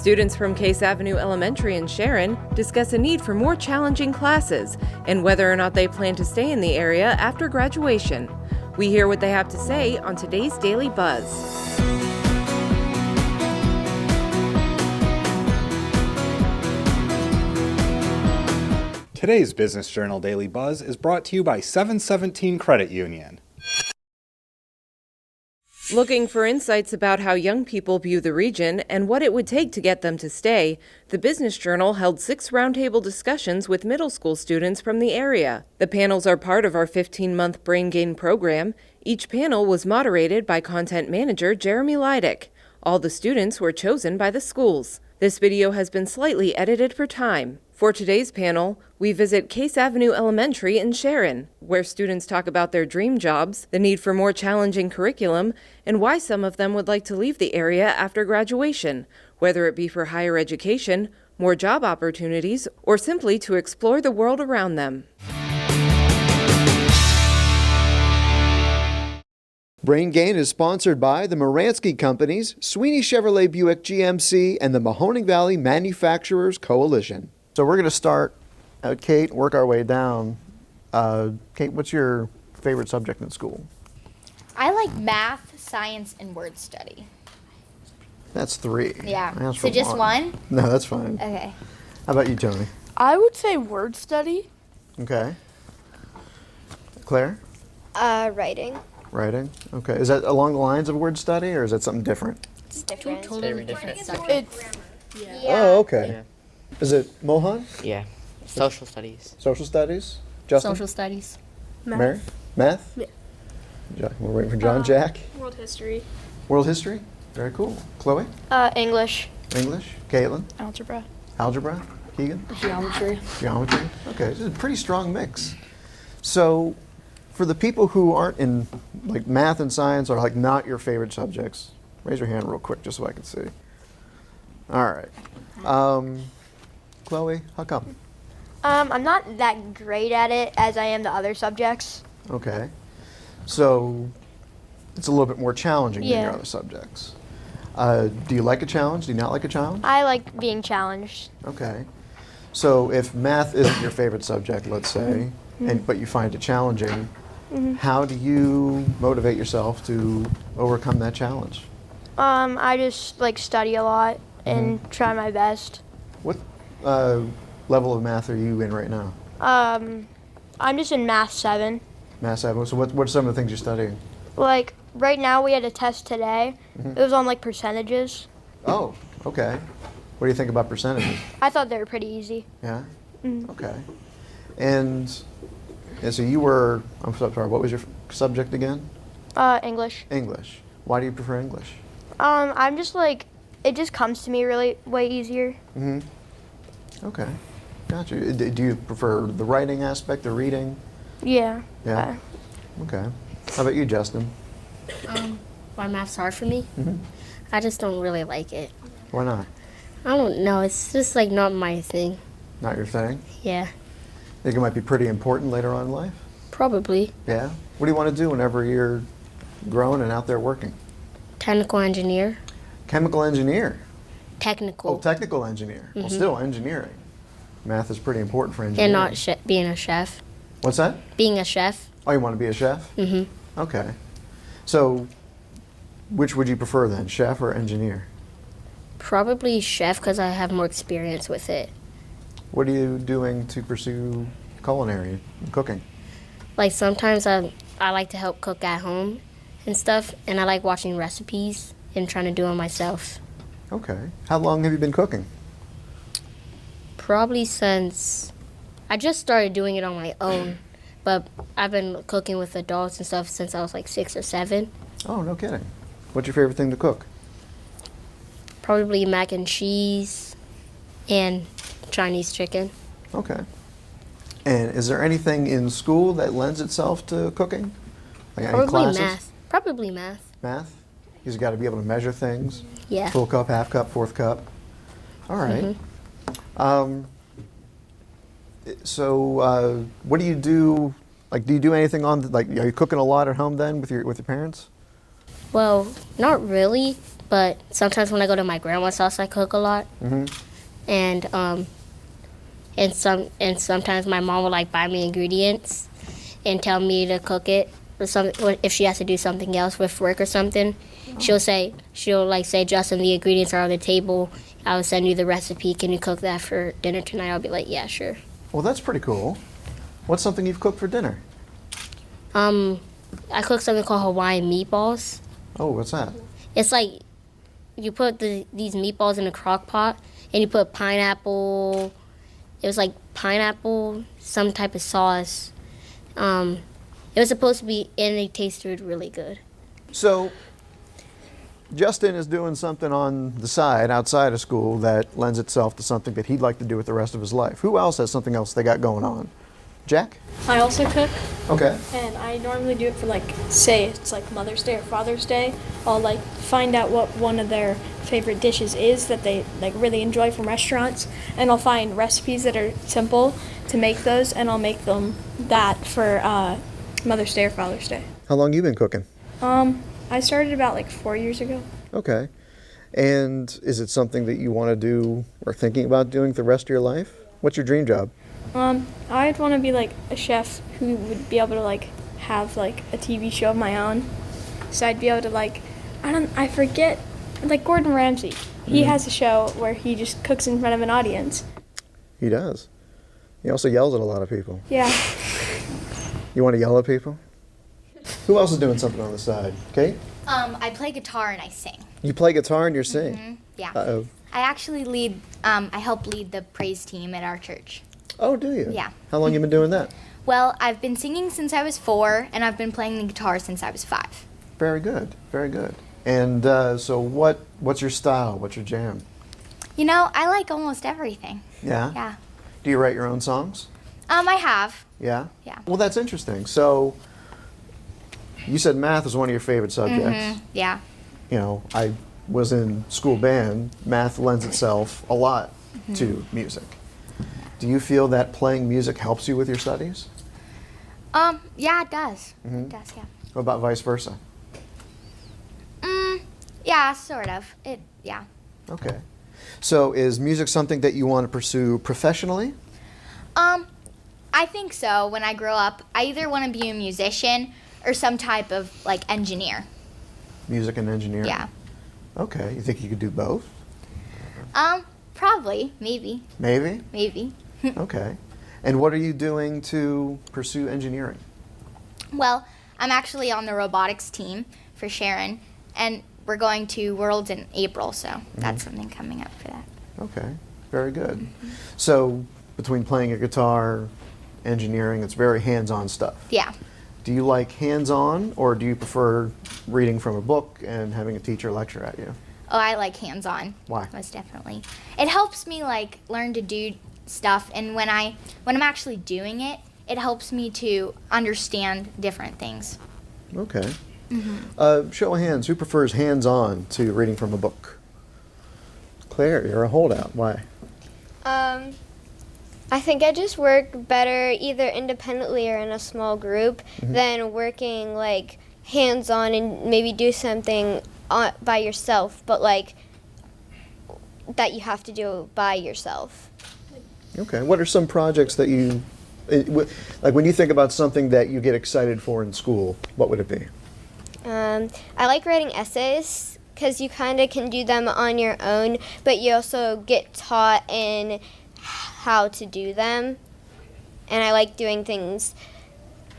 Students from Case Avenue Elementary in Sharon discuss a need for more challenging classes and whether or not they plan to stay in the area after graduation. We hear what they have to say on today's Daily Buzz. Today's Business Journal Daily Buzz is brought to you by 717 Credit Union. Looking for insights about how young people view the region and what it would take to get them to stay, the Business Journal held 6 roundtable discussions with middle school students from the area. The panels are part of our 15-month Brain Gain program. Each panel was moderated by content manager Jeremy Leidick. All the students were chosen by the schools. This video has been slightly edited for time. For today's panel, we visit Case Avenue Elementary in Sharon, where students talk about their dream jobs, the need for more challenging curriculum, and why some of them would like to leave the area after graduation, whether it be for higher education, more job opportunities, or simply to explore the world around them. Brain Gain is sponsored by the Moransky Companies, Sweeney Chevrolet Buick GMC, and the Mahoning Valley Manufacturers Coalition. So we're going to start at Kate, work our way down. Kate, what's your favorite subject in school? I like math, science, and word study. That's 3. Yeah. So just one? No, that's fine. Okay. How about you, Tony? I would say word study. Okay. Claire? Writing. Writing. Okay. Is that along the lines of word study, or is that something different? It's different. Totally different. It's Oh, okay. Yeah. Is it Mohan? Yeah. Social studies. Social studies? Justin? Social studies. Mary? Math? Yeah. We're waiting for John. Jack? World history. World history? Very cool. Chloe? English. English? Caitlin? Algebra. Algebra? Keegan? Geometry. Geometry? Okay, this is a pretty strong mix. So, for the people who aren't in, like, math and science are, like, not your favorite subjects, raise your hand real quick just so I can see. All right. Chloe, how come? I'm not that great at it as I am the other subjects. Okay. So, it's a little bit more challenging than your Yeah. other subjects. Do you like a challenge? Do you not like a challenge? I like being challenged. Okay. So if math isn't your favorite subject, let's say, but you find it challenging, how do you motivate yourself to overcome that challenge? I just like study a lot and try my best. What level of math are you in right now? I'm just in math 7. Math 7. So what are some of the things you're studying? Like right now we had a test today. It was on like percentages. Oh, okay. What do you think about percentages? I thought they were pretty easy. Yeah? Okay. And so you were, I'm so sorry, what was your subject again? English. English. Why do you prefer English? I'm just like, it just comes to me really way easier. Okay. Gotcha. Do you prefer the writing aspect, the reading? Yeah. Yeah. Okay. How about you, Justin? Why math's hard for me? I just don't really like it. Why not? I don't know. It's just like not my thing. Not your thing? Yeah, Think it might be pretty important later on in life? probably. Yeah. What do you want to do whenever you're grown and out there working? Technical engineer. Chemical engineer. Technical. Oh, technical engineer. Well, still engineering. Math is pretty important for and engineering. not being a chef. What's that? Being a chef. Oh, you want to be a chef? Okay. So, which would you prefer then, chef or engineer? Probably chef because I have more experience with it. What are you doing to pursue culinary and cooking? Like sometimes I like to help cook at home and stuff, and I like watching recipes and trying to do them myself. Okay. How long have you been cooking? Probably since I just started doing it on my own, but I've been cooking with adults and stuff since I was like 6 or 7. Oh, no kidding. What's your favorite thing to cook? Probably mac and cheese and Chinese chicken. Okay. And is there anything in school that lends itself to cooking? Like any Probably classes? math. Probably math. Math? You've got to be able to measure things. Yeah. Full cup, half cup, fourth cup. All right. So, what do you do? Like, do you do anything on? Are you cooking a lot at home then with your parents? Well, not really, but sometimes when I go to my grandma's house, I cook a lot. And sometimes my mom will like buy me ingredients and tell me to cook it, or if she has to do something else with work or something. She'll say, Justin, the ingredients are on the table. I'll send you the recipe. Can you cook that for dinner tonight? I'll be like, yeah, sure. Well, that's pretty cool. What's something you've cooked for dinner? I cooked something called Hawaiian meatballs. Oh, what's that? It's like you put these meatballs in a crock pot and you put pineapple. It was like pineapple, some type of sauce. It was supposed to be, and it tasted really good. So, Justin is doing something on the side, outside of school, that lends itself to something that he'd like to do with the rest of his life. Who else has something else they got going on? Jack? I also cook, Okay. and I normally do it for like, say it's like Mother's Day or Father's Day. I'll like find out what one of their favorite dishes is that they like really enjoy from restaurants, and I'll find recipes that are simple to make those, and I'll make them that for Mother's Day or Father's Day. How long you been cooking? I started about like 4 years ago. Okay. And is it something that you want to do or thinking about doing the rest of your life? What's your dream job? I'd want to be like a chef who would be able to like have like a TV show of my own. So I'd be able to like, I forget, like Gordon Ramsay. He has a show where he just cooks in front of an audience. He does. He also yells at a lot of people. Yeah. You want to yell at people? Who else is doing something on the side? Kate? I play guitar and I sing. You play guitar and you're singing? Yeah. Uh-oh. I actually lead, I help lead the praise team at our church. Oh, do you? Yeah. How long you been doing that? Well, I've been singing since I was 4, and I've been playing the guitar since I was 5. Very good. Very good. And so what's your style? What's your jam? You know, I like almost everything. Yeah? Yeah. Do you write your own songs? I have. Yeah? Yeah. Well, that's interesting. So you said math was one of your favorite subjects. Yeah. You know, I was in school band. Math lends itself a lot to music. Do you feel that playing music helps you with your studies? Yeah, it does. It does, yeah. What about vice versa? Yeah, sort of. Yeah. Okay. So is music something that you want to pursue professionally? I think so. When I grow up, I either want to be a musician or some type of like engineer. Music and engineering? Yeah. Okay. You think you could do both? Probably. Maybe. Maybe? Maybe. Okay. And what are you doing to pursue engineering? Well, I'm actually on the robotics team for Sharon, and we're going to Worlds in April, so that's something coming up for that. Okay. Very good. So between playing a guitar, engineering, it's very hands-on stuff. Yeah. Do you like hands-on, or do you prefer reading from a book and having a teacher lecture at you? Oh, I like hands-on. Why? Most definitely. It helps me like learn to do stuff, and when I'm actually doing it, it helps me to understand different things. Okay. Show of hands, who prefers hands-on to reading from a book? Claire, you're a holdout. Why? I think I just work better either independently or in a small group than working like hands-on and maybe do something by yourself, but like that you have to do by yourself. Okay. What are some projects that you, like when you think about something that you get excited for in school, what would it be? I like writing essays because you kind of can do them on your own, but you also get taught in how to do them. And I like doing things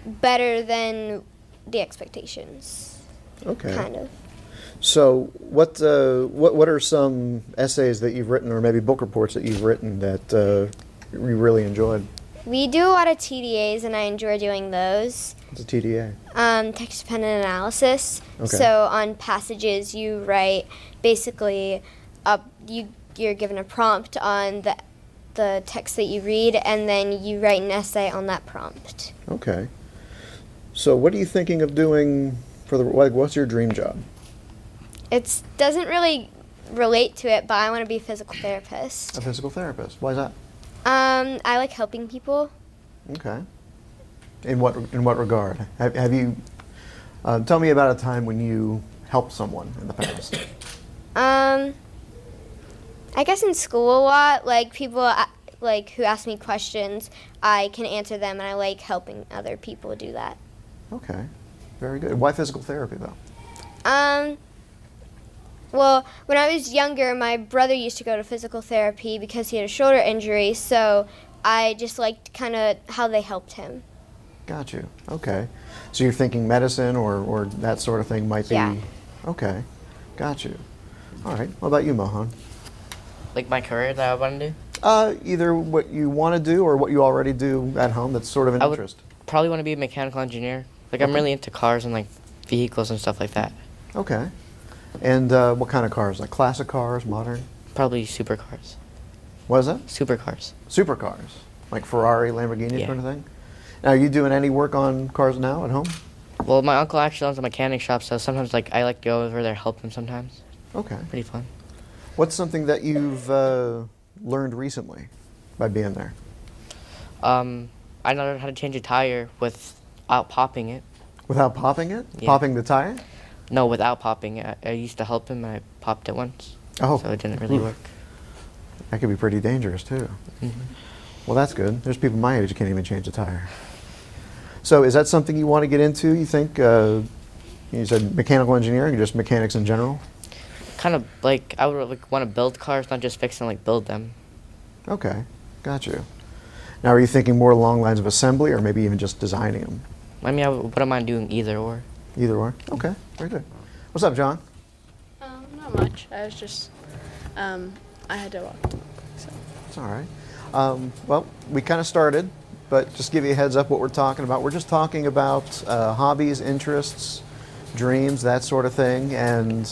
better than the expectations. Okay. Kind of. So what are some essays that you've written, or maybe book reports that you've written that you really enjoyed? We do a lot of TDAs, and I enjoy doing those. What's a TDA? Text-dependent analysis. Okay. So on passages, you write basically you're given a prompt on the text that you read, and then you write an essay on that prompt. Okay. So what are you thinking of doing for what's your dream job? It doesn't really relate to it, but I want to be a physical therapist. A physical therapist. Why is that? I like helping people. Okay. In what regard? Have you tell me about a time when you helped someone in the past? I guess in school a lot, like people like who ask me questions, I can answer them, and I like helping other people do that. Okay, very good. Why physical therapy though? Well, when I was younger, my brother used to go to physical therapy because he had a shoulder injury, so I just liked kind of how they helped him. Got you. Okay. So you're thinking medicine or that sort of thing might be... Yeah. Okay. Got you. All right. What about you, Mahon? Like my career that I want to do? Either what you want to do or what you already do at home that's sort of an I would interest. probably want to be a mechanical engineer. Like I'm really into cars and like vehicles and stuff like that. Okay. And what kind of cars? Like classic cars, modern? Probably supercars. What is that? Supercars. Supercars. Like Ferrari, Lamborghini Yeah. kind of thing? Now, are you doing any work on cars now at home? Well, my uncle actually owns a mechanic shop, so sometimes like I like to go over there help him sometimes. Okay. Pretty fun. What's something that you've learned recently by being there? I learned how to change a tire without popping it. Without popping it? Yeah. Popping the tire? No, without popping it. I used to help him and I popped it once. Oh. So it didn't really work. That could be pretty dangerous, too. Mhm. Well, that's good. There's people my age who can't even change a tire. So is that something you want to get into, you think? You said mechanical engineering or just mechanics in general? Kind of like I would like want to build cars, not just fix them, like build them. Okay, got you. Now, are you thinking more along lines of assembly or maybe even just designing them? I mean, I wouldn't mind doing either or. Either or? Okay, very good. What's up, John? Not much. I was just, I had to walk. So. It's all right. Well, we kind of started, but just give you a heads up what we're talking about. We're just talking about hobbies, interests, dreams, that sort of thing, and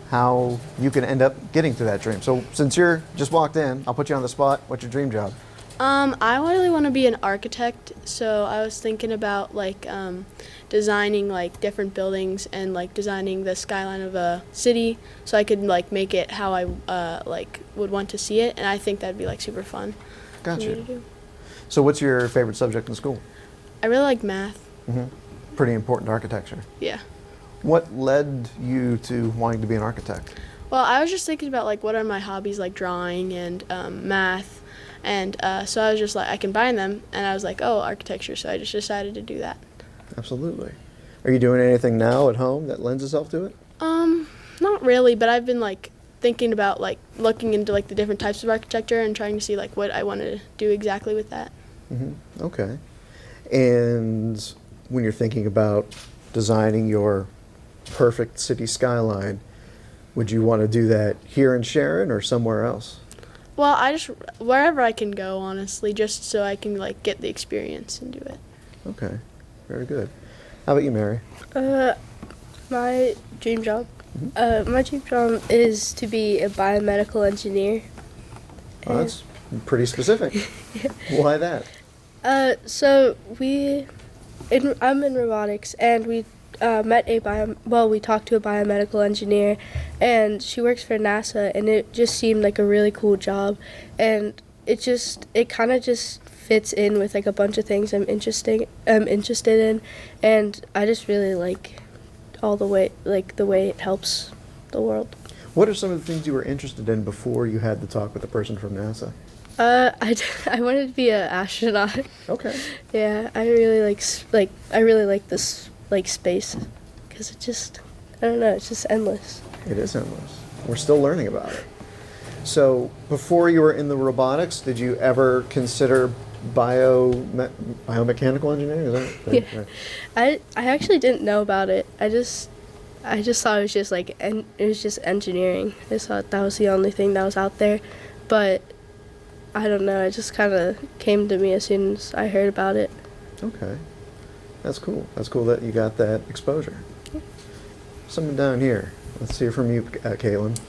how you can end up getting to that dream. So since you're just walked in, I'll put you on the spot. What's your dream job? I really want to be an architect, so I was thinking about like designing like different buildings and like designing the skyline of a city, so I could like make it how I like would want to see it, and I think that'd be like super fun. Got for me to you. do. So what's your favorite subject in school? I really like math. Pretty important to architecture. Yeah. What led you to wanting to be an architect? Well, I was just thinking about like what are my hobbies, like drawing and math, and so I was just like I combine them, and I was like, oh, architecture. So I just decided to do that. Absolutely. Are you doing anything now at home that lends itself to it? Not really, but I've been like thinking about like looking into like the different types of architecture and trying to see like what I want to do exactly with that. Okay. And when you're thinking about designing your perfect city skyline, would you want to do that here in Sharon or somewhere else? Well, I just wherever I can go, honestly, just so I can like get the experience and do it. Okay. Very good. How about you, Mary? My dream job. My dream job is to be a biomedical engineer. Oh, that's pretty specific. Why that? So I'm in robotics, and we we talked to a biomedical engineer, and she works for NASA, and it just seemed like a really cool job, and it kind of just fits in with like a bunch of things I'm interested in, and I just really like the way it helps the world. What are some of the things you were interested in before you had the talk with the person from NASA? I wanted to be an astronaut. Okay. Yeah, I really like this like space, because I don't know, it's just endless. It is endless. We're still learning about it. So before you were in the robotics, did you ever consider biomechanical engineering? Is that Yeah. right? I actually didn't know about it. I just thought it was just like it was just engineering. I just thought that was the only thing that was out there, but I don't know. It just kind of came to me as soon as I heard about it. Okay. That's cool. That's cool that you got that exposure. Someone down here. Let's hear from you, Caitlin.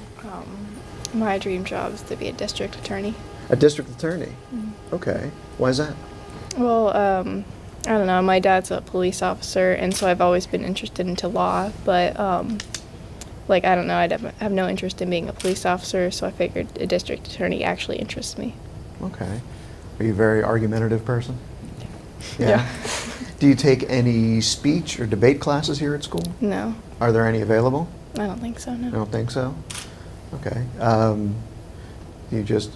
My dream job is to be a district attorney. A district attorney? Okay. Why is that? Well, I don't know. My dad's a police officer, and so I've always been interested into law. But, I don't know. I have no interest in being a police officer, so I figured a district attorney actually interests me. Okay. Are you a very argumentative person? Yeah. Do you take any speech or debate classes here at school? No. Are there any available? I don't think so, I no. don't think so? Okay. You just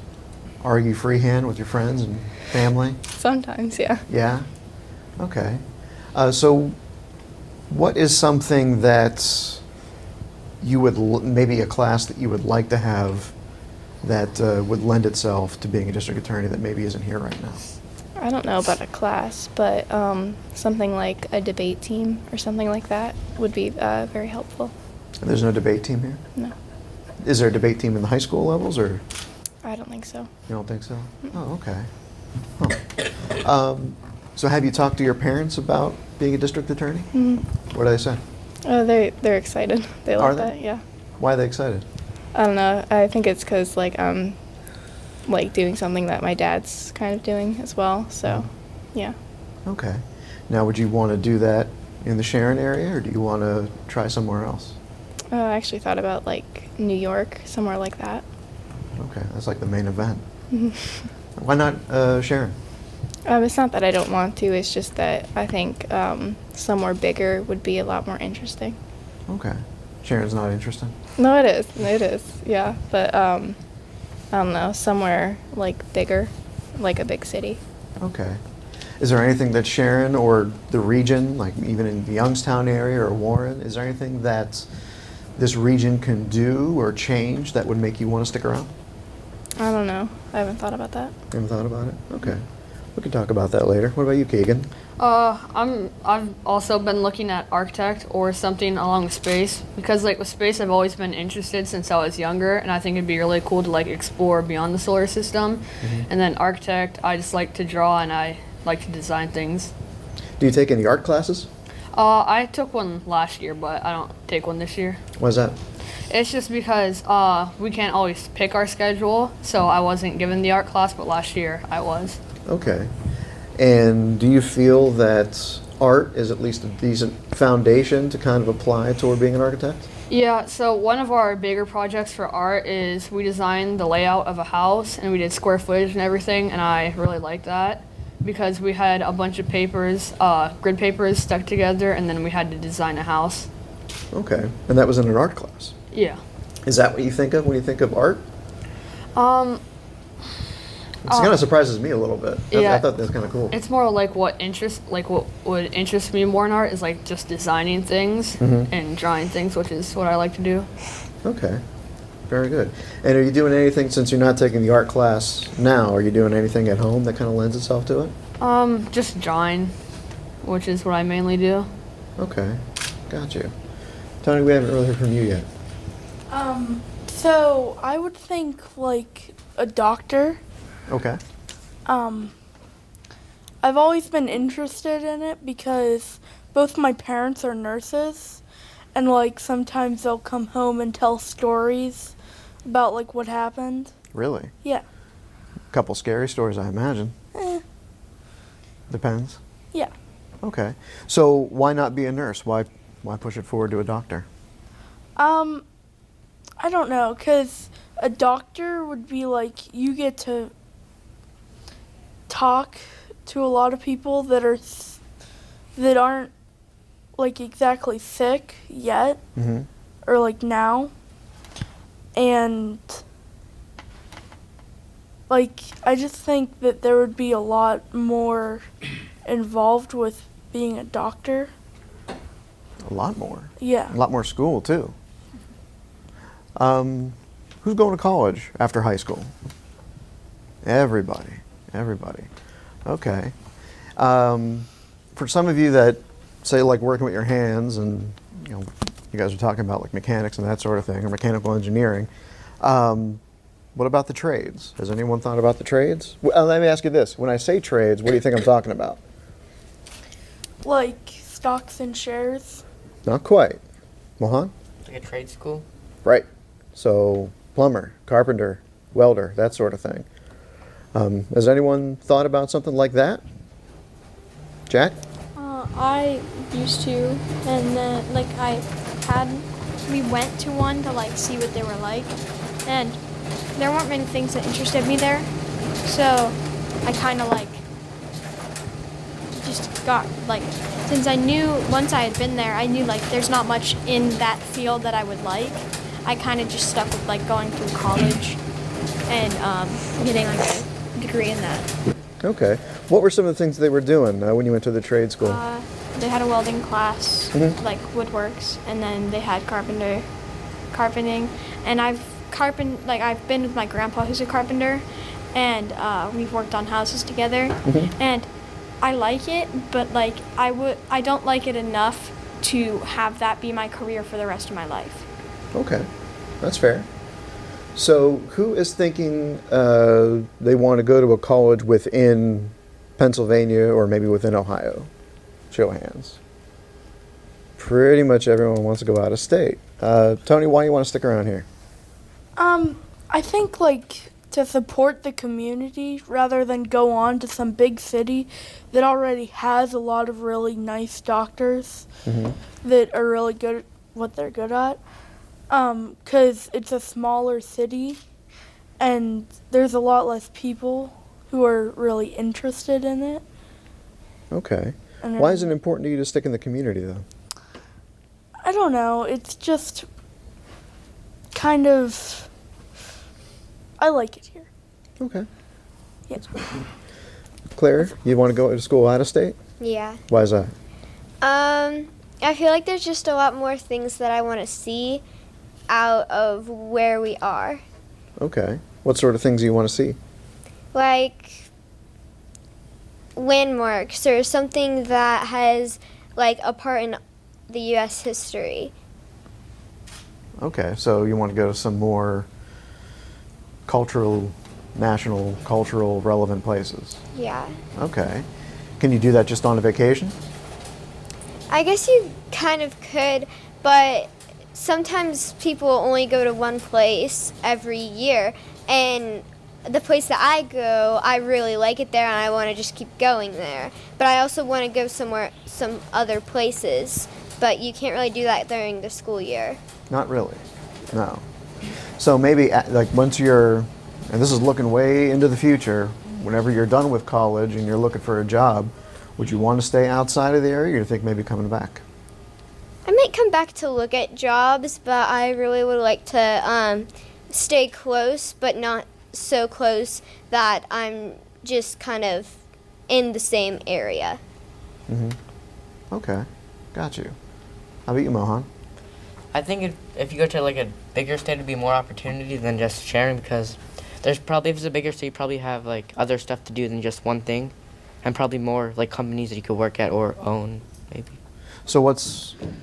argue freehand with your friends and family? Sometimes, yeah. Yeah? Okay. So what is something that you would, maybe a class that you would like to have that would lend itself to being a district attorney that maybe isn't here right now? I don't know about a class, but something like a debate team or something like that would be very helpful. There's no debate team here? No, Is there a debate team in the high school levels, or I don't think so. you don't think so? Oh, okay. Huh. So have you talked to your parents about being a district attorney? Mhm. What do they say? They're excited. They Are like they? that, yeah. Why are they excited? I don't know. I think it's because like I'm like doing something that my dad's kind of doing as well. So, yeah. Okay. Now, would you want to do that in the Sharon area, or do you want to try somewhere else? I actually thought about like New York, somewhere like that. Okay, that's like the main event. Why not Sharon? It's not that I don't want to. It's just that I think somewhere bigger would be a lot more interesting. Okay. Sharon's not interested? No, it is. It is. Yeah, but I don't know. Somewhere like bigger, like a big city. Okay. Is there anything that Sharon or the region, like even in the Youngstown area or Warren, is there anything that this region can do or change that would make you want to stick around? I don't know. I haven't thought about that. You haven't thought about it? Okay. We can talk about that later. What about you, Keegan? I've also been looking at architect or something along with space, because like with space I've always been interested since I was younger, and I think it'd be really cool to like explore beyond the solar system. And then architect, I just like to draw and I like to design things. Do you take any art classes? I took one last year, but I don't take one this year. Why is that? It's just because we can't always pick our schedule, so I wasn't given the art class, but last year I was. Okay. And do you feel that art is at least a decent foundation to kind of apply toward being an architect? Yeah, so one of our bigger projects for art is we designed the layout of a house, and we did square footage and everything, and I really liked that because we had a bunch of papers, grid papers stuck together, and then we had to design a house. Okay. And that was in an art class? Yeah. Is that what you think of when you think of art? It kind of surprises me a little bit. Yeah. I thought that was kind of cool. It's more like what would interest me more in art is like just designing things and drawing things, which is what I like to do. Okay. Very good. And are you doing anything, since you're not taking the art class now, are you doing anything at home that kind of lends itself to it? Just drawing, which is what I mainly do. Okay. Got you. Tony, we haven't really heard from you yet. So I would think like a doctor. Okay. I've always been interested in it because both my parents are nurses, and like sometimes they'll come home and tell stories about like what happened. Really? Yeah. A couple scary stories, I imagine. Depends. Yeah. Okay. So why not be a nurse? Why push it forward to a doctor? I don't know, 'cause a doctor would be like you get to talk to a lot of people that aren't like exactly sick yet, or like now, and like I just think that there would be a lot more involved with being a doctor. A lot more. Yeah. A lot more school, too. Who's going to college after high school? Everybody. Okay. For some of you that say like working with your hands, and you know, you guys are talking about like mechanics and that sort of thing, or mechanical engineering, what about the trades? Has anyone thought about the trades? Well, let me ask you this. When I say trades, what do you think I'm talking about? Like stocks and shares. Not quite. Mahoning? Like a trade school? Right. So plumber, carpenter, welder, that sort of thing. Has anyone thought about something like that? Jack? I used to, and then we went to one to like see what they were like, and there weren't many things that interested me there, so I kind of like just got, like, since I knew once I had been there, I knew, like, there's not much in that field that I would like. I kind of just stuck with, like, going through college and getting, like, a degree in that. Okay. What were some of the things they were doing when you went to the trade school? They had a welding class, like woodworks, and then they had carpenting, and I've been with my grandpa who's a carpenter, and we've worked on houses together, and I like it, but like I don't like it enough to have that be my career for the rest of my life. Okay, that's fair. So who is thinking they want to go to a college within Pennsylvania or maybe within Ohio? Show of hands. Pretty much everyone wants to go out of state. Tony, why do you want to stick around here? I think like to support the community rather than go on to some big city that already has a lot of really nice doctors that are really good at what they're good at. 'Cause it's a smaller city and there's a lot less people who are really interested in it. Okay. Why is it important to you to stick in the community, though? I don't know. It's just kind of, I like it here. Okay. Yeah. Claire, you want to go to school out of state? Yeah. Why is that? I feel like there's just a lot more things that I want to see out of where we are. Okay. What sort of things do you want to see? Like landmarks or something that has like a part in the U.S. history. Okay, so you want to go to some more national cultural relevant places. Yeah. Okay. Can you do that just on a vacation? I guess you kind of could, but sometimes people only go to one place every year, and the place that I go, I really like it there and I want to just keep going there. But I also want to go some other places, but you can't really do that during the school year. Not really, no. So maybe like once you're, and this is looking way into the future, whenever you're done with college and you're looking for a job, would you want to stay outside of the area or you think maybe coming back? I might come back to look at jobs, but I really would like to stay close, but not so close that I'm just kind of in the same area. Okay, got you. How about you, Mohan? I think if you go to like a bigger state, it'd be more opportunity than just sharing, because there's probably, if it's a bigger state, you probably have like other stuff to do than just one thing, and probably more like companies that you could work at or own, maybe. So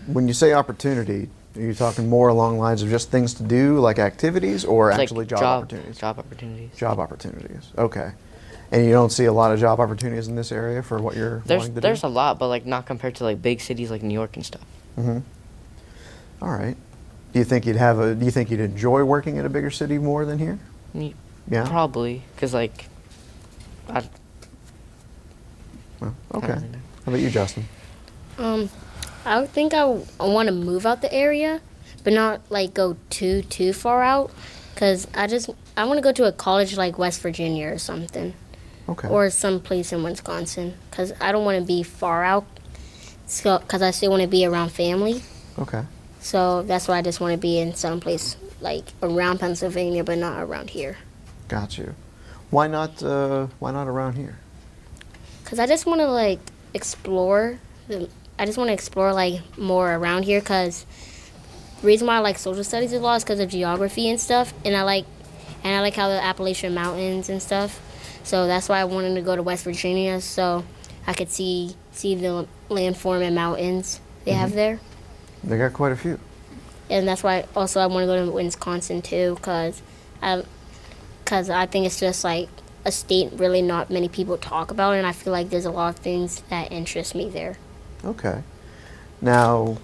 when you say opportunity, are you talking more along the lines of just things to do, like activities, or It's actually like job opportunities? Job opportunities. Job opportunities, okay. And you don't see a lot of job opportunities in this area for what you're wanting to do? There's a lot, but like not compared to like big cities like New York and stuff. All right. Do you think you'd enjoy working in a bigger city more than here? Yeah. Probably, because like, Well, okay. How about you, Justin? I would think I want to move out the area, but not like go too far out, because I want to go to a college like West Virginia or something. Okay. Or some place in Wisconsin, because I don't want to be far out, because I still want to be around family. Okay. So that's why I just want to be in some place like around Pennsylvania, but not around here. Got you. Why not around here? Because I just want to like explore like more around here, because the reason why I like social studies a lot is because of geography and stuff, and I like how the Appalachian Mountains and stuff. So that's why I wanted to go to West Virginia, so I could see the landform and mountains they have there. They got quite a few. And that's why also I want to go to Wisconsin too, because I think it's just like a state really not many people talk about, and I feel like there's a lot of things that interest me there. Okay. Now,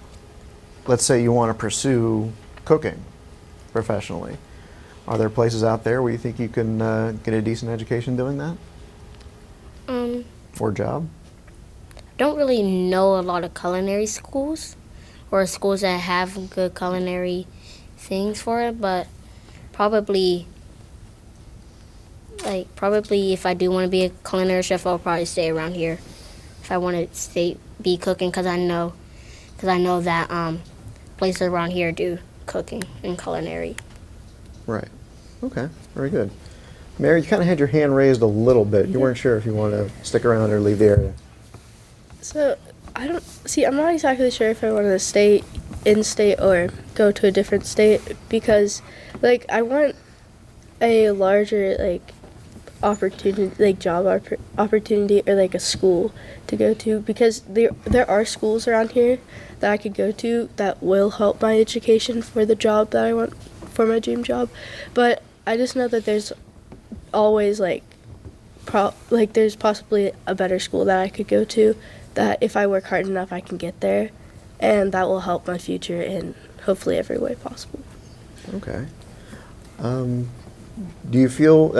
let's say you want to pursue cooking professionally. Are there places out there where you think you can get a decent education doing that? Or job? Don't really know a lot of culinary schools or schools that have good culinary things for it, but probably if I do want to be a culinary chef, I'll probably stay around here. if I want to be cooking, because I know that places around here do cooking and culinary. Right. Okay. Very good. Mary, you kind of had your hand raised a little bit. You weren't sure if you wanted to stick around or leave the area. So I'm not exactly sure if I want to stay in state or go to a different state, because like I want a larger like opportunity, like job opportunity, or like a school to go to, because there are schools around here that I could go to that will help my education for the job that I want, for my dream job. But I just know that there's always there's possibly a better school that I could go to, that if I work hard enough I can get there, and that will help my future in hopefully every way possible. Okay. Do you feel,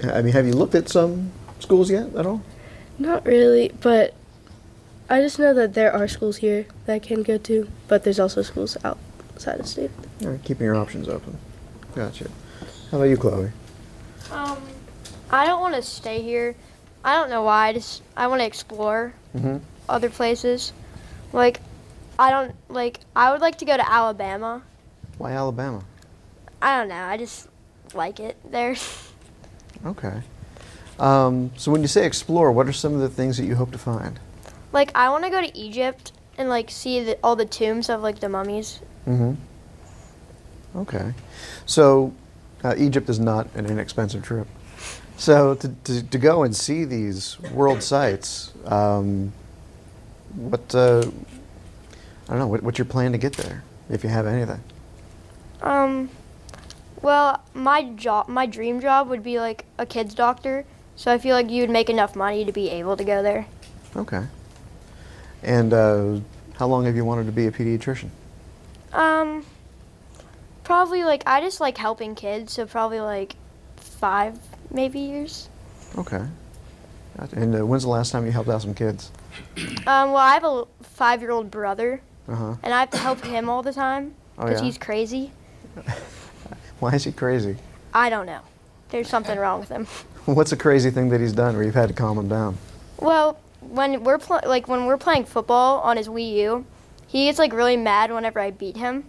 have you looked at some schools yet at all? Not really, but I just know that there are schools here that I can go to, but there's also schools outside of state. All right, keeping your options open. Gotcha. How about you, Chloe? I don't want to stay here. I don't know why. I want to explore other places. I would like to go to Alabama. Why Alabama? I don't know. I just like it there. Okay. So when you say explore, what are some of the things that you hope to find? I want to go to Egypt and see all the tombs of the mummies. Okay. So Egypt is not an inexpensive trip. So to go and see these world sites, what's your plan to get there, if you have anything? Well, my dream job would be a kid's doctor. So I feel like you would make enough money to be able to go there. Okay. And how long have you wanted to be a pediatrician? Probably I just like helping kids, so probably 5 maybe years. Okay. And when's the last time you helped out some kids? Well, I have a 5-year-old brother, Uh-huh. and I have to help him all the time because yeah? he's crazy. Why is he crazy? I don't know. There's something wrong with him. What's a crazy thing that he's done where you've had to calm him down? Well, when we're playing football on his Wii U, he gets really mad whenever I beat him,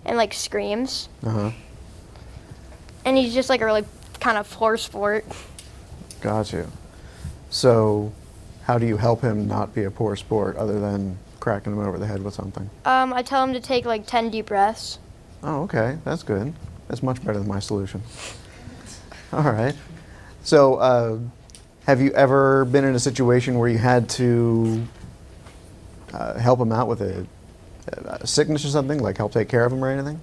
and screams. Uh-huh. And he's just a really kind of poor sport. Got you. So how do you help him not be a poor sport other than cracking him over the head with something? I tell him to take 10 deep breaths. Oh, okay. That's good. That's much better than my solution. All right. So have you ever been in a situation where you had to help him out with a sickness or something, help take care of him or anything?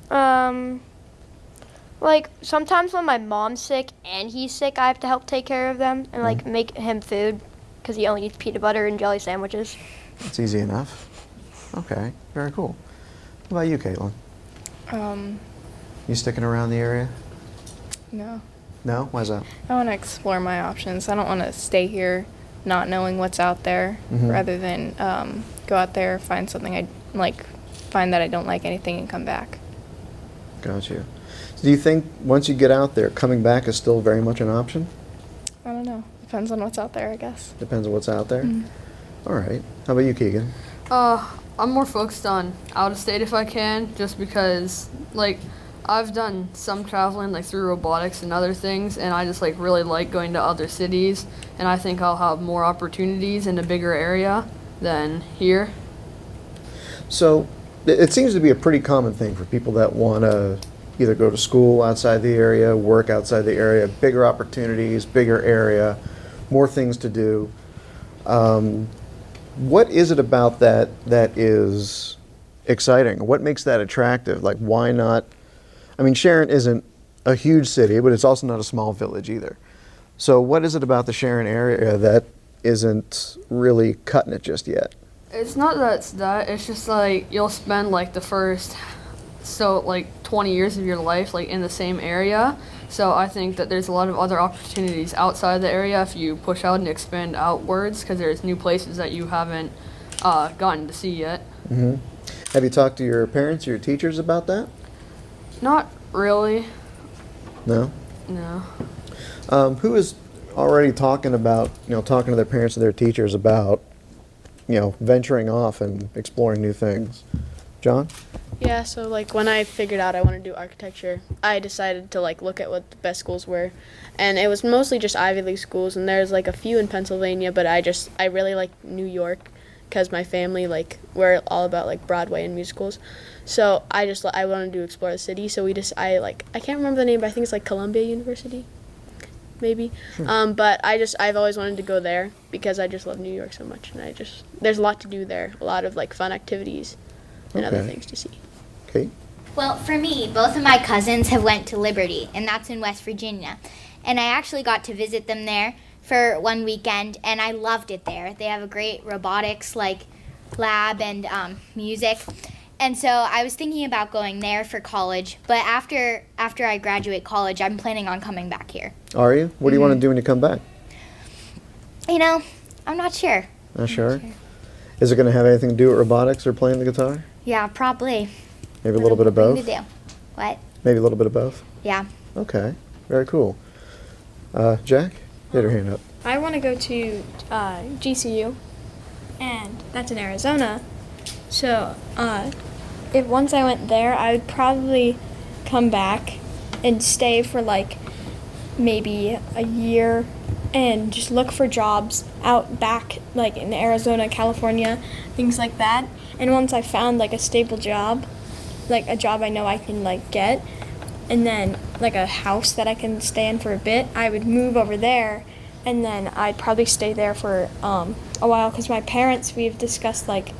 Sometimes when my mom's sick and he's sick, I have to help take care of them and make him food because he only eats peanut butter and jelly sandwiches. That's easy enough. Okay, very cool. What about you, Caitlin? You sticking around the area? No. No? Why's that? I want to explore my options. I don't want to stay here not knowing what's out there, rather than go out there, find something I find that I don't like anything and come back. Got you. So do you think once you get out there, coming back is still very much an option? I don't know. Depends on what's out there, I guess. Depends on what's out there? All right. How about you, Keegan? I'm more focused on out of state if I can, just because I've done some traveling through robotics and other things, and I just really like going to other cities, and I think I'll have more opportunities in a bigger area than here. So it seems to be a pretty common thing for people that want to either go to school outside the area, work outside the area, bigger opportunities, bigger area, more things to do. What is it about that is exciting? What makes that attractive? Why not? I mean, Sharon isn't a huge city, but it's also not a small village either. So what is it about the Sharon area that isn't really cutting it just yet? It's not that it's that. It's just you'll spend the first 20 years of your life in the same area. So I think that there's a lot of other opportunities outside the area if you push out and expand outwards, because there's new places that you haven't gotten to see yet. Mm-hmm. Have you talked to your parents or your teachers about that? Not really. No? No. already talking about, talking to their parents and their teachers about, venturing off and exploring new things. John? Yeah, so like when I figured out I wanted to do architecture, I decided to like look at what the best schools were. And it was mostly just Ivy League schools, and there's like a few in Pennsylvania, but I really like New York because my family, like, we're all about like Broadway and musicals. So I wanted to explore the city, so I can't remember the name, but I think it's like Columbia University, maybe. But I've always wanted to go there because I just love New York so much, and there's a lot to do there, a lot of like fun activities and other things to see. Kate? Well, for me, both of my cousins have went to Liberty, and that's in West Virginia. And I actually got to visit them there for one weekend, and I loved it there. They have a great robotics lab and music. And so I was thinking about going there for college, but after I graduate college, I'm planning on coming back here. Are you? What do you want to do when you come back? I'm not sure. Not sure? Is it going to have anything to do with robotics or playing the guitar? Yeah, probably. Maybe a little bit of both? To do. What? Maybe a little bit of both? Yeah. Okay, very cool. Jack, you had your hand up. I want to go to GCU, and that's in Arizona. So if once I went there, I would probably come back and stay for like maybe a year and just look for jobs out back, like in Arizona, California, things like that. And once I found like a stable job, like a job I know I can like get, and then like a house that I can stay in for a bit, I would move over there, and then I'd probably stay there for a while, because my parents, we've discussed like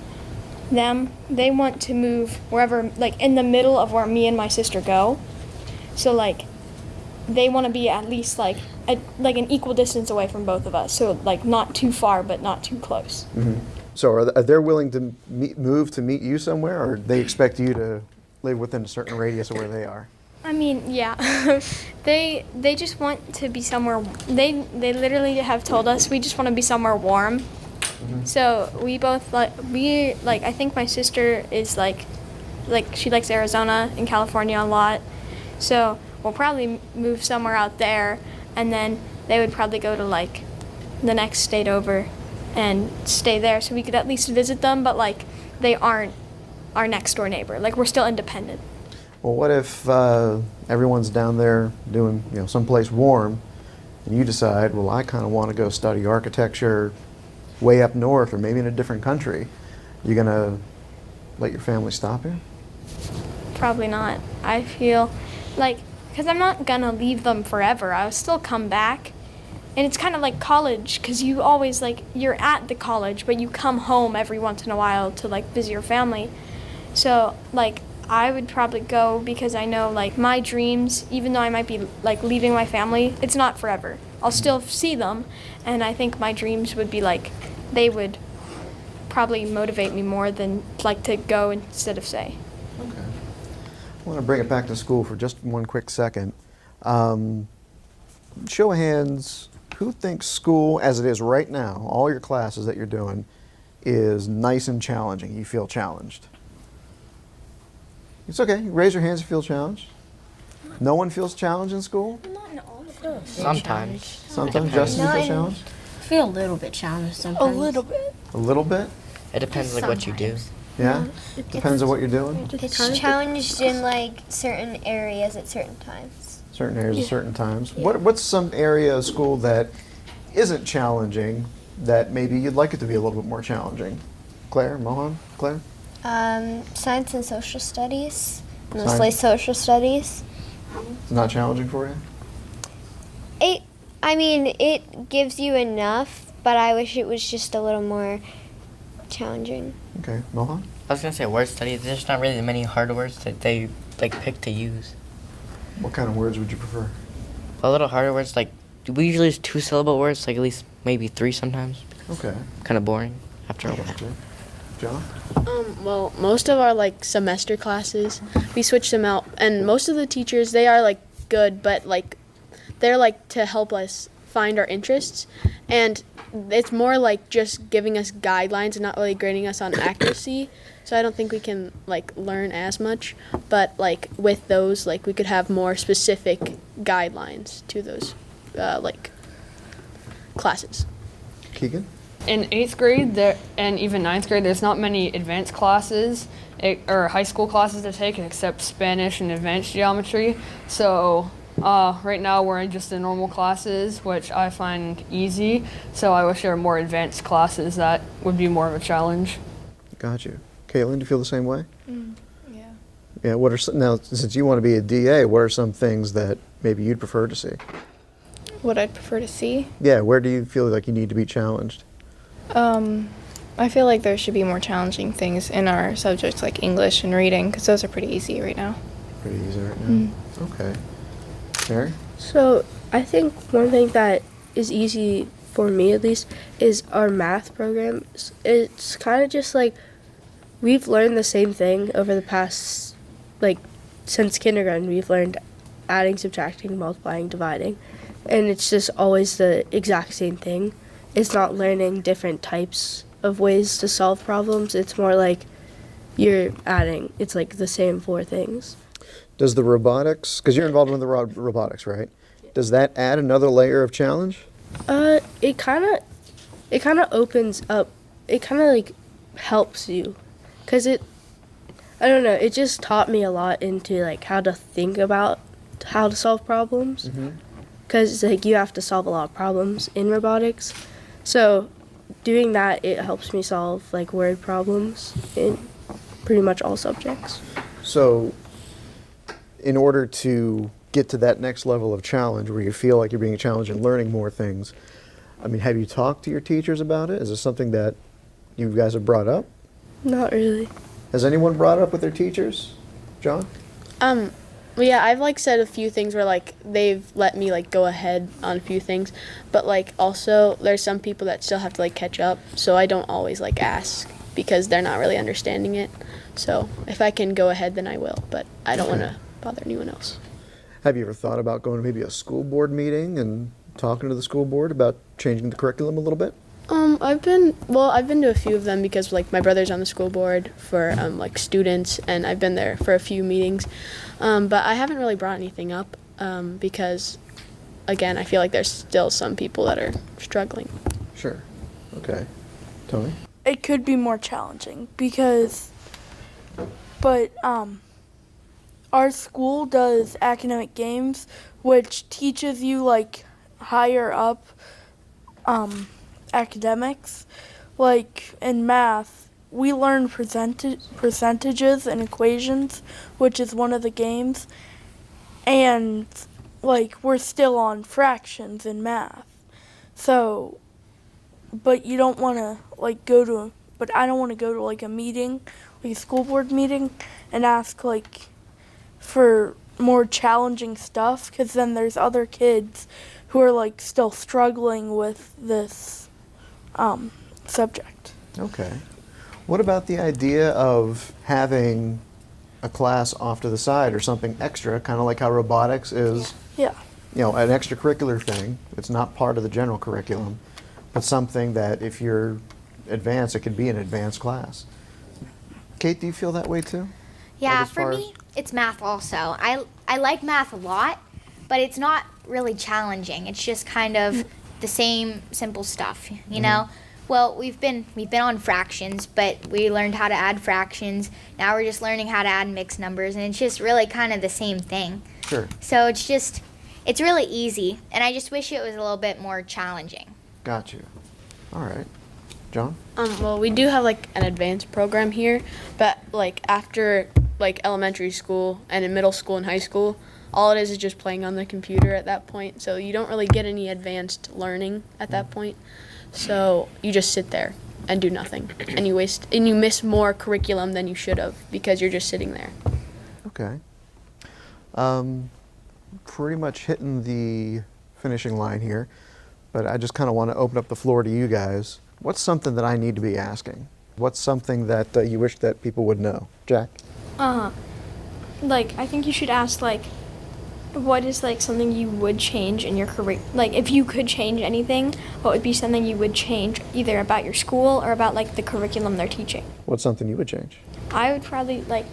they want to move wherever, like in the middle of where me and my sister go. So like they want to be at least like an equal distance away from both of us, so like not too far but not too close. Mm-hmm. So are they willing to move to meet you somewhere, or they expect you to live within a certain radius of where they are? I mean, yeah. they just want to be somewhere. They literally have told us we just want to be somewhere warm. Mm-hmm. So we both I think my sister is like she likes Arizona and California a lot. So we'll probably move somewhere out there, and then they would probably go to like the next state over and stay there, so we could at least visit them, but like they aren't our next door neighbor. Like, we're still independent. Well, what if everyone's down there doing, someplace warm, and you decide, well, I kind of want to go study architecture way up north, or maybe in a different country? You gonna let your family stop you? Probably not. I feel like, because I'm not gonna leave them forever. I'll still come back. And it's kind of like college, because you always, you're at the college, but you come home every once in a while to, visit your family. So, I would probably go because I know, my dreams, even though I might be, leaving my family, it's not forever. I'll still see them, and I think my dreams would be, they would probably motivate me more than, to go instead of stay. Okay. I want to bring it back to school for just one quick second. Show of hands, who thinks school, as it is right now, all your classes that you're doing, is nice and challenging? You feel challenged? It's okay. Raise your hands if you feel challenged. No one feels challenged in school? Not in all of them. Sometimes. Sometimes? Justin, you feel challenged? I feel a little bit challenged sometimes. A little bit. A little bit? It depends what you do. Yeah? Depends on what you're doing? It's challenged in certain areas at certain times. Certain areas at certain times. What's some area of school that isn't challenging that maybe you'd like it to be a little bit more challenging? Claire, Mohan, Claire? Science and social studies, mostly social studies. It's not challenging for you? It gives you enough, but I wish it was just a little more challenging. Okay, Mohan? I was going to say word study. There's not really many hard words that they pick to use. What kind of words would you prefer? A little harder words, we usually use 2-syllable words, at least maybe 3 sometimes. Okay. Kind of boring after a while. John? Well, most of our semester classes, we switch them out, and most of the teachers, they are good, but they're to help us find our interests, and it's more just giving us guidelines and not really grading us on accuracy. So I don't think we can learn as much, but with those we could have more specific guidelines to those classes. Keegan? In 8th grade and even 9th grade, there's not many advanced classes or high school classes to take except Spanish and advanced geometry. So right now we're in just the normal classes, which I find easy. So I wish there were more advanced classes that would be more of a challenge. Got you. Caitlin, do you feel the same way? Yeah. Yeah, now, since you want to be a DA, what are some things that maybe you'd prefer to see? What I'd prefer to see? Yeah, where do you feel like you need to be challenged? I feel like there should be more challenging things in our subjects like English and reading, because those are pretty easy right now. Pretty easy right now? Okay. Mary? So I think one thing that is easy for me at least is our math program. It's kind of just like we've learned the same thing over the past, like since kindergarten. We've learned adding, subtracting, multiplying, dividing, and it's just always the exact same thing. It's not learning different types of ways to solve problems. It's more like you're adding. It's like the same 4 things. Does the robotics, because you're involved in the robotics, right? Does that add another layer of challenge? It kind of opens up. It kind of like helps you, cause I don't know. It just taught me a lot into like how to think about how to solve problems. Cause like you have to solve a lot of problems in robotics, so doing that it helps me solve like word problems in pretty much all subjects. So, in order to get to that next level of challenge where you feel like you're being challenged and learning more things, I mean, have you talked to your teachers about it? Is this something that you guys have brought up? Not really. Has anyone brought it up with their teachers? John? Well, yeah, I've like said a few things where like they've let me like go ahead on a few things, but like also there's some people that still have to like catch up, so I don't always like ask because they're not really understanding it. So if I can go ahead, then I will, but I don't want to bother anyone else. Have you ever thought about going to maybe a school board meeting and talking to the school board about changing the curriculum a little bit? I've been to a few of them because like my brother's on the school board for like students, and I've been there for a few meetings, but I haven't really brought anything up because again I feel like there's still some people that are struggling. Sure. Okay. Tony? It could be more challenging but our school does academic games which teaches you like higher up academics. Like in math, we learn percentages and equations, which is one of the games, and like we're still on fractions in math. So, but you don't want to like I don't want to go to like a meeting, like a school board meeting, and ask like for more challenging stuff, because then there's other kids who are like still struggling with this subject. Okay. What about the idea of having a class off to the side or something extra, kind of like how robotics is, Yeah. you know, an extracurricular thing? It's not part of the general curriculum, but something that if you're advanced, it could be an advanced class. Kate, do you feel that way too? Yeah, Like, as for far me, it's math also. I like math a lot, but it's not really challenging. It's just kind of the same simple stuff, you know? Well, we've been on fractions, but we learned how to add fractions. Now we're just learning how to add mixed numbers, and it's just really kind of the same thing. Sure. So it's really easy, and I just wish it was a little bit more challenging. Got you. All right. John? Well, we do have like an advanced program here, but like after like elementary school and in middle school and high school, all it is just playing on the computer at that point. So you don't really get any advanced learning at that point. So you just sit there and do nothing, and you miss more curriculum than you should have because you're just sitting there. Okay. Pretty much hitting the finishing line here, but I just kind of want to open up the floor to you guys. What's something that I need to be asking? What's something that you wish that people would know? Jack? Like I think you should ask like, what is like something you would change in your career? Like if you could change anything, what would be something you would change either about your school or about like the curriculum they're teaching? What's something you would change? I would probably like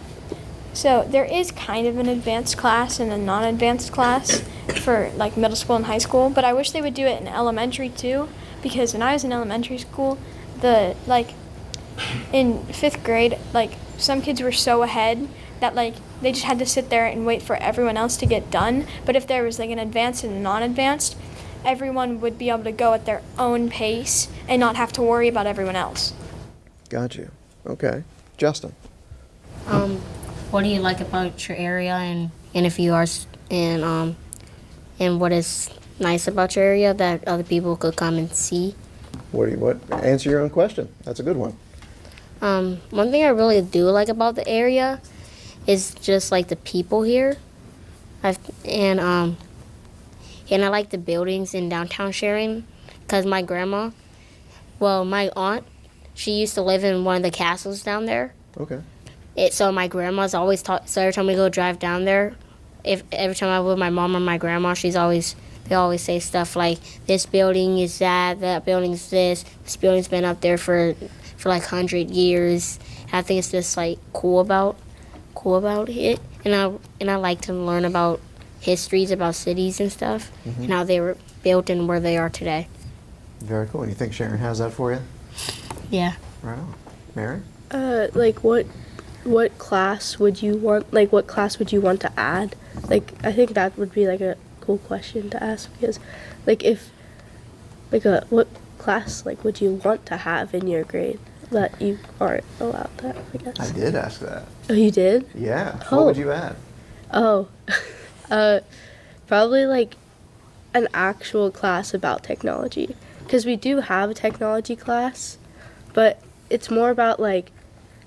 So there is kind of an advanced class and a non-advanced class for like middle school and high school, but I wish they would do it in elementary too, because when I was in elementary school, in 5th grade, like some kids were so ahead that like they just had to sit there and wait for everyone else to get done. But if there was like an advanced and a non-advanced, everyone would be able to go at their own pace and not have to worry about everyone else. Got you. Okay. Justin. What do you like about your area, and if you are, and what is nice about your area that other people could come and see? Answer your own question. That's a good one. One thing I really do like about the area is just like the people here. And I like the buildings in downtown Sharon, because my aunt, she used to live in one of the castles down there. Okay. So my grandma's always so every time we go drive down there, every time I'm with my mom or my grandma, they always say stuff like, this building is that building's this building's been up there for like 100 years. And I think it's just like cool about it, and I like to learn about histories about cities and stuff, and how they were built and where they are today. Very cool. And you think Sharon has that for you? Yeah. Right on. Mary? Like what class would you want? Like what class would you want to add? Like I think that would be like a cool question to ask, because like what class like would you want to have in your grade that you aren't allowed to have, I guess? I did ask that. Oh, you did? Yeah. Oh. What would you add? Oh, probably like an actual class about technology, because we do have a technology class, but it's more about like,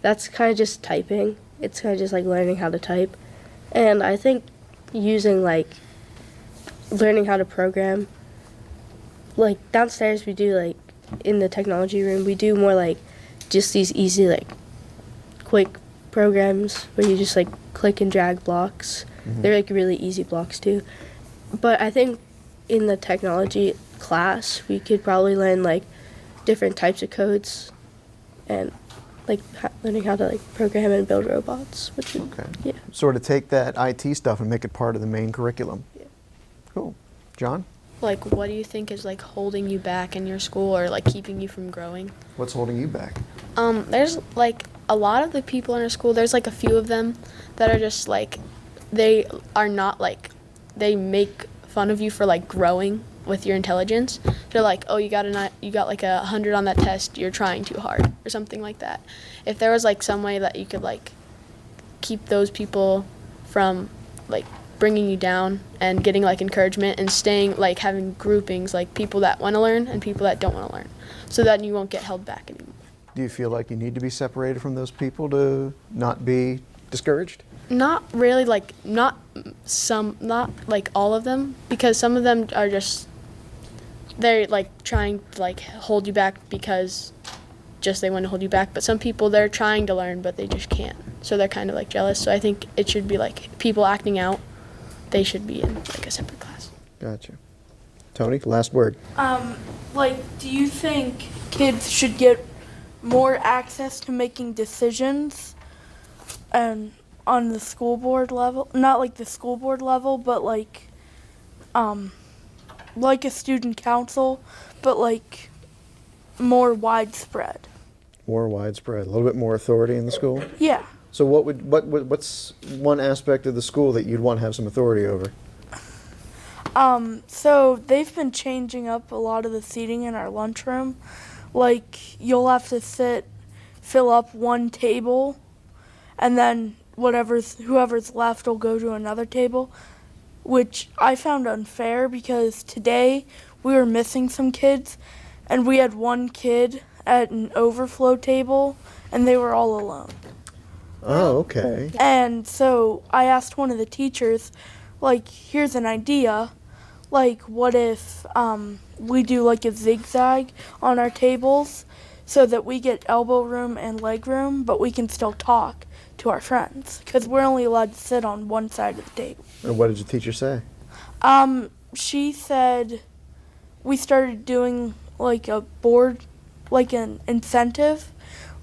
that's kind of just typing. It's kind of just like learning how to type. And I think using like learning how to program, like downstairs we do like in the technology room, we do more like just these easy like quick programs where you just like click and drag blocks. They're like really easy blocks too. But I think in the technology class we could probably learn like different types of codes and like learning how to like program and build robots, which is, yeah. Sort of take that IT stuff and make it part of the main curriculum. Yeah. Cool. John? Like, what do you think is like holding you back in your school, or like keeping you from growing? What's holding you back? There's like a lot of the people in our school, there's like a few of them that are just like, they are not like, they make fun of you for like growing with your intelligence. They're like, oh, you got like 100 on that test, you're trying too hard, or something like that. If there was like some way that you could like keep those people from like bringing you down and getting like encouragement and staying, like having groupings, like people that want to learn and people that don't want to learn, so that you won't get held back anymore. Do you feel like you need to be separated from those people to not be discouraged? Not really, like not like all of them, because some of them are just, they're like trying to like hold you back because just they want to hold you back. But some people, they're trying to learn but they just can't, so they're kind of like jealous. So I think it should be like people acting out, they should be in like a separate class. Gotcha. Tony, last word. Like, do you think kids should get more access to making decisions and on the school board level? Not like the school board level, but like a student council, but like more widespread. More widespread, a little bit more authority in the school? Yeah. So what's one aspect of the school that you'd want to have some authority over? So they've been changing up a lot of the seating in our lunchroom. Like, you'll have to fill up one table, and then whoever's left will go to another table, which I found unfair, because today we were missing some kids, and we had one kid at an overflow table, and they were all alone. Oh, okay. And so I asked one of the teachers, like, here's an idea. Like, what if we do like a zigzag on our tables so that we get elbow room and leg room, but we can still talk to our friends, because we're only allowed to sit on one side of the table. And what did your teacher say? She said we started doing like a board, like an incentive,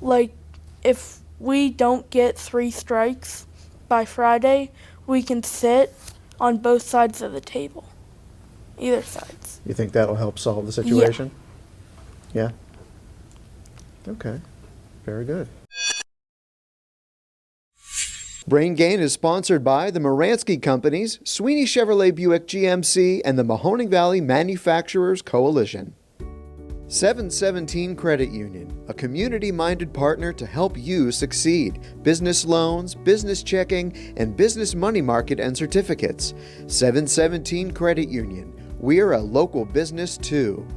like if we don't get 3 strikes by Friday, we can sit on both sides of the table. Either sides. You think that'll help solve the situation? Yeah. Okay. Very good. Brain Gain is sponsored by the Moransky Companies, Sweeney Chevrolet Buick GMC, and the Mahoning Valley Manufacturers Coalition. 717 Credit Union, a community-minded partner to help you succeed. Business loans, business checking, and business money market and certificates. 717 Credit Union. We're a local business too.